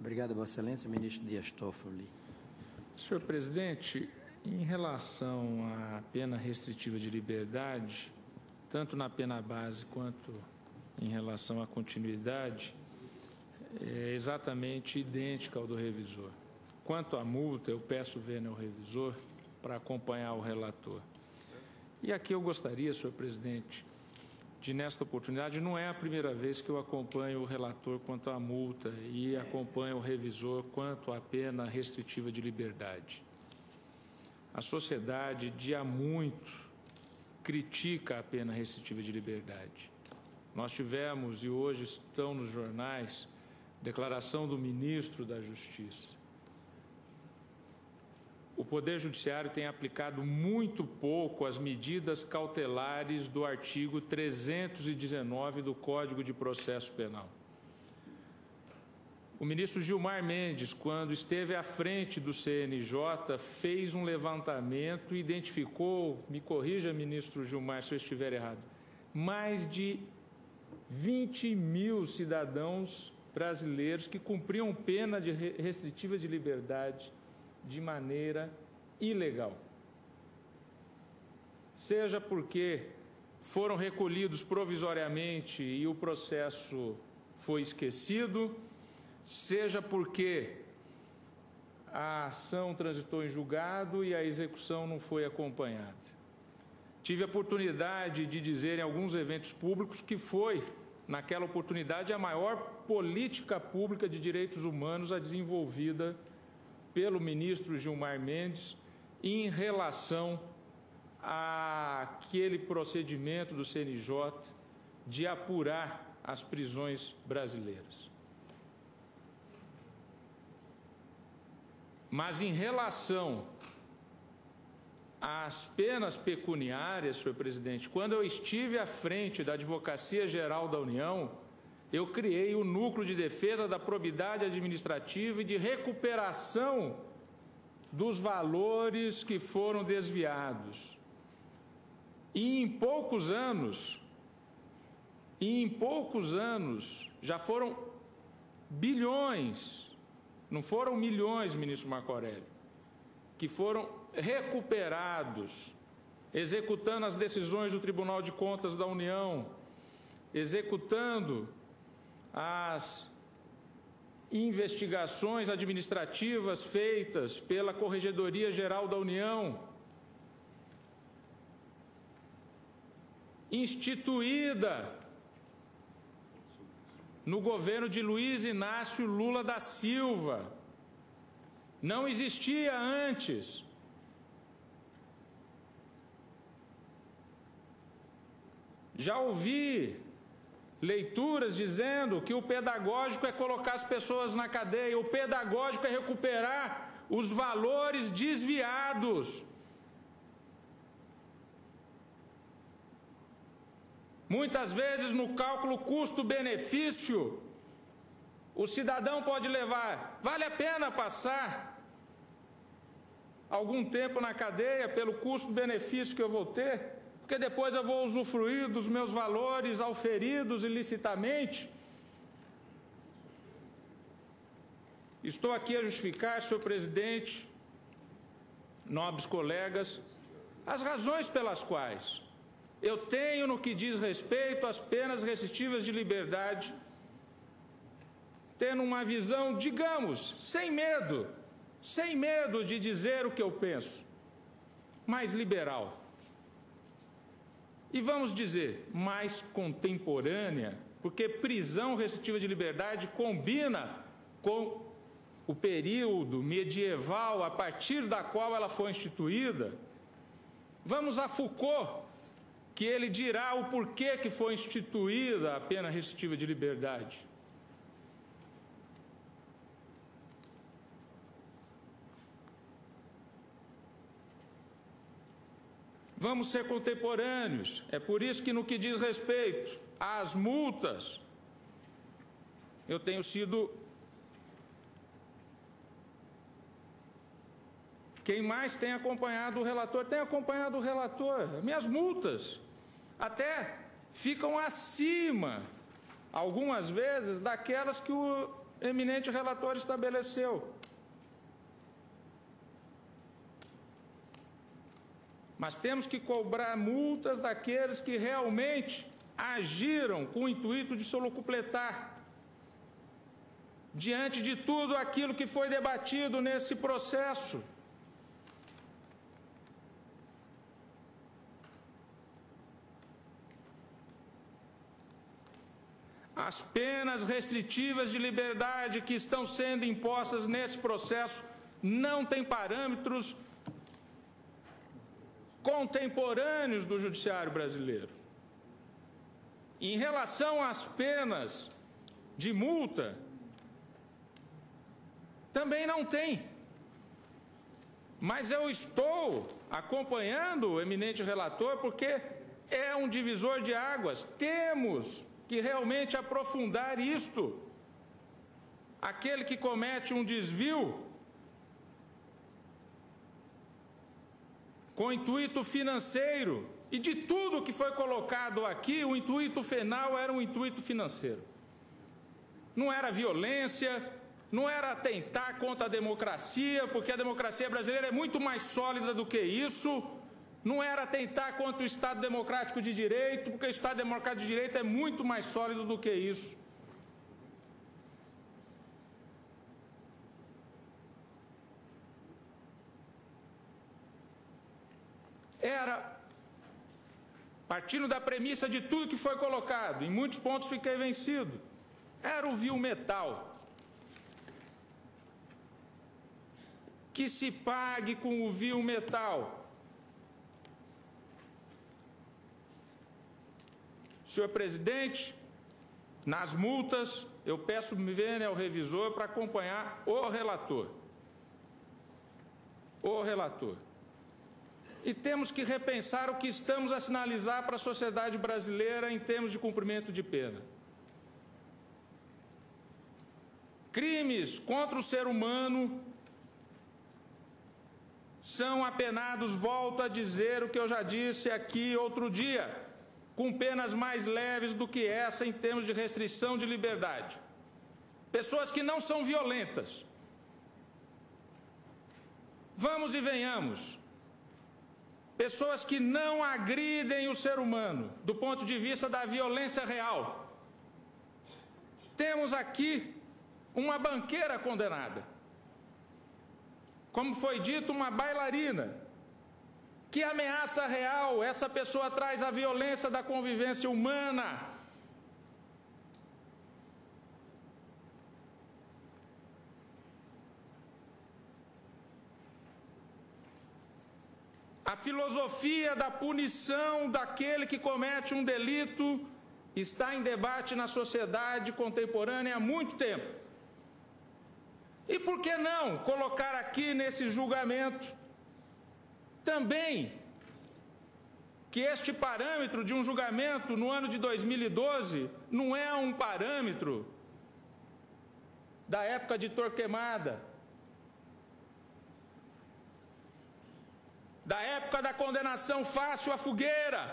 Obrigado, Vossa Excelência. Ministro Dias Toffoli. Senhor presidente, em relação à pena restritiva de liberdade, tanto na pena base quanto em relação à continuidade, é exatamente idêntica ao do revisor. Quanto à multa, eu peço vênia ao revisor para acompanhar o relator. E aqui eu gostaria, senhor presidente, de nesta oportunidade, não é a primeira vez que eu acompanho o relator quanto à multa e acompanho o revisor quanto à pena restritiva de liberdade. A sociedade, de há muito, critica a pena restritiva de liberdade. Nós tivemos, e hoje estão nos jornais, declaração do ministro da Justiça. O Poder Judiciário tem aplicado muito pouco as medidas cautelares do artigo 319 do Código de Processo Penal. O ministro Gilmar Mendes, quando esteve à frente do CNJ, fez um levantamento e identificou, me corrija, ministro Gilmar, se eu estiver errado, mais de 20 mil cidadãos brasileiros que cumpriam pena restritiva de liberdade de maneira ilegal. Seja porque foram recolhidos provisoriamente e o processo foi esquecido, seja porque a ação transitou em julgado e a execução não foi acompanhada. Tive a oportunidade de dizer em alguns eventos públicos que foi, naquela oportunidade, a maior política pública de direitos humanos a desenvolvida pelo ministro Gilmar Mendes em relação àquele procedimento do CNJ de apurar as prisões brasileiras. Mas em relação às penas pecuniárias, senhor presidente, quando eu estive à frente da Advocacia Geral da União, eu criei o Núcleo de Defesa da Probidade Administrativa e de recuperação dos valores que foram desviados. E em poucos anos, já foram bilhões, não foram milhões, ministro Marco Aurélio, que foram recuperados, executando as decisões do Tribunal de Contas da União, executando as investigações administrativas feitas pela Corregedoria Geral da União, instituída no governo de Luiz Inácio Lula da Silva. Não existia antes. Já ouvi leituras dizendo que o pedagógico é colocar as pessoas na cadeia, o pedagógico é recuperar os valores desviados. Muitas vezes no cálculo custo-benefício, o cidadão pode levar, vale a pena passar algum tempo na cadeia pelo custo-benefício que eu vou ter? Porque depois eu vou usufruir dos meus valores auferidos ilicitamente. Estou aqui a justificar, senhor presidente, nobres colegas, as razões pelas quais eu tenho, no que diz respeito às penas restritivas de liberdade, tendo uma visão, digamos, sem medo de dizer o que eu penso, mais liberal. E vamos dizer, mais contemporânea, porque prisão restritiva de liberdade combina com o período medieval a partir da qual ela foi instituída. Vamos a Foucault, que ele dirá o porquê que foi instituída a pena restritiva de liberdade. Vamos ser contemporâneos. É por isso que, no que diz respeito às multas, eu tenho sido quem mais tem acompanhado o relator. Tem acompanhado o relator. Minhas multas até ficam acima, algumas vezes, daquelas que o eminente relator estabeleceu. Mas temos que cobrar multas daqueles que realmente agiram com o intuito de solocupletar, diante de tudo aquilo que foi debatido nesse processo. As penas restritivas de liberdade que estão sendo impostas nesse processo não têm parâmetros contemporâneos do judiciário brasileiro. Em relação às penas de multa, também não tem. Mas eu estou acompanhando o eminente relator porque é um divisor de águas. Temos que realmente aprofundar isto. Aquele que comete um desvio com intuito financeiro, e de tudo que foi colocado aqui, o intuito final era um intuito financeiro. Não era violência, não era atentar contra a democracia, porque a democracia brasileira é muito mais sólida do que isso. Não era atentar contra o Estado Democrático de Direito, porque o Estado Democrático de Direito é muito mais sólido do que isso. Era, partindo da premissa de tudo que foi colocado, em muitos pontos fiquei vencido, era o vil metal. Que se pague com o vil metal. Senhor presidente, nas multas, eu peço ao revisor para acompanhar o relator. O relator. E temos que repensar o que estamos a sinalizar para a sociedade brasileira em termos de cumprimento de pena. Crimes contra o ser humano são apenados, volto a dizer o que eu já disse aqui outro dia, com penas mais leves do que essa em termos de restrição de liberdade. Pessoas que não são violentas. Vamos e venhamos. Pessoas que não agridem o ser humano, do ponto de vista da violência real. Temos aqui uma banqueira condenada. Como foi dito, uma bailarina. Que ameaça real essa pessoa traz à violência da convivência humana? A filosofia da punição daquele que comete um delito está em debate na sociedade contemporânea há muito tempo. E por que não colocar aqui nesse julgamento também que este parâmetro de um julgamento no ano de 2012 não é um parâmetro da época de Torquemada, da época da condenação fácil à fogueira.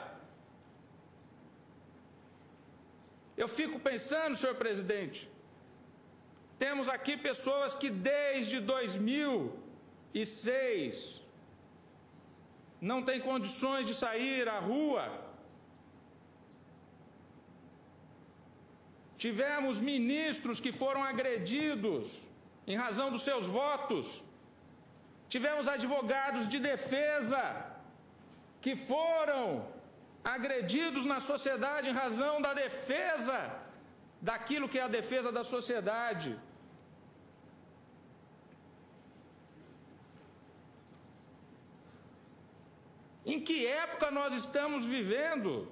Eu fico pensando, senhor presidente, temos aqui pessoas que desde 2006 não têm condições de sair à rua. Tivemos ministros que foram agredidos em razão dos seus votos. Tivemos advogados de defesa que foram agredidos na sociedade em razão da defesa daquilo que é a defesa da sociedade. Em que época nós estamos vivendo?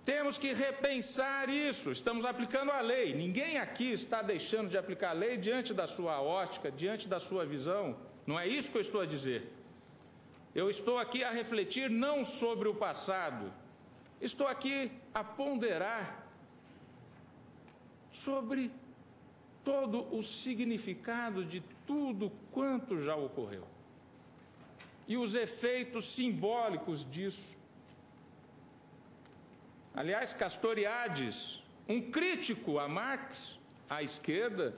Temos que repensar isso. Estamos aplicando a lei. Ninguém aqui está deixando de aplicar a lei diante da sua ótica, diante da sua visão. Não é isso que eu estou a dizer. Eu estou aqui a refletir não sobre o passado. Estou aqui a ponderar sobre todo o significado de tudo quanto já ocorreu e os efeitos simbólicos disso. Aliás, Castoriadis, um crítico a Marx, à esquerda,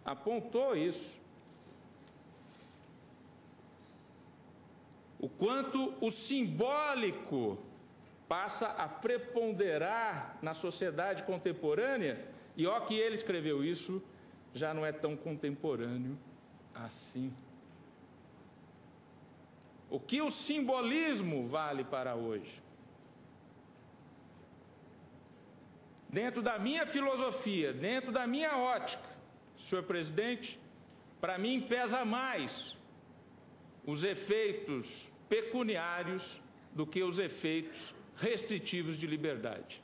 apontou isso. O quanto o simbólico passa a preponderar na sociedade contemporânea, e ó que ele escreveu isso, já não é tão contemporâneo assim. O que o simbolismo vale para hoje? Dentro da minha filosofia, dentro da minha ótica, senhor presidente, para mim pesa mais os efeitos pecuniários do que os efeitos restritivos de liberdade.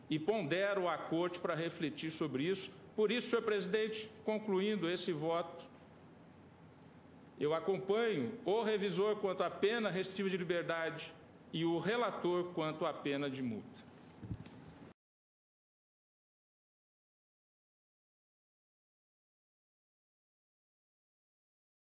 E pondero à Corte para refletir sobre isso. Por isso, senhor presidente, concluindo esse voto, eu acompanho o revisor quanto à pena restritiva de liberdade e o relator quanto à pena de multa.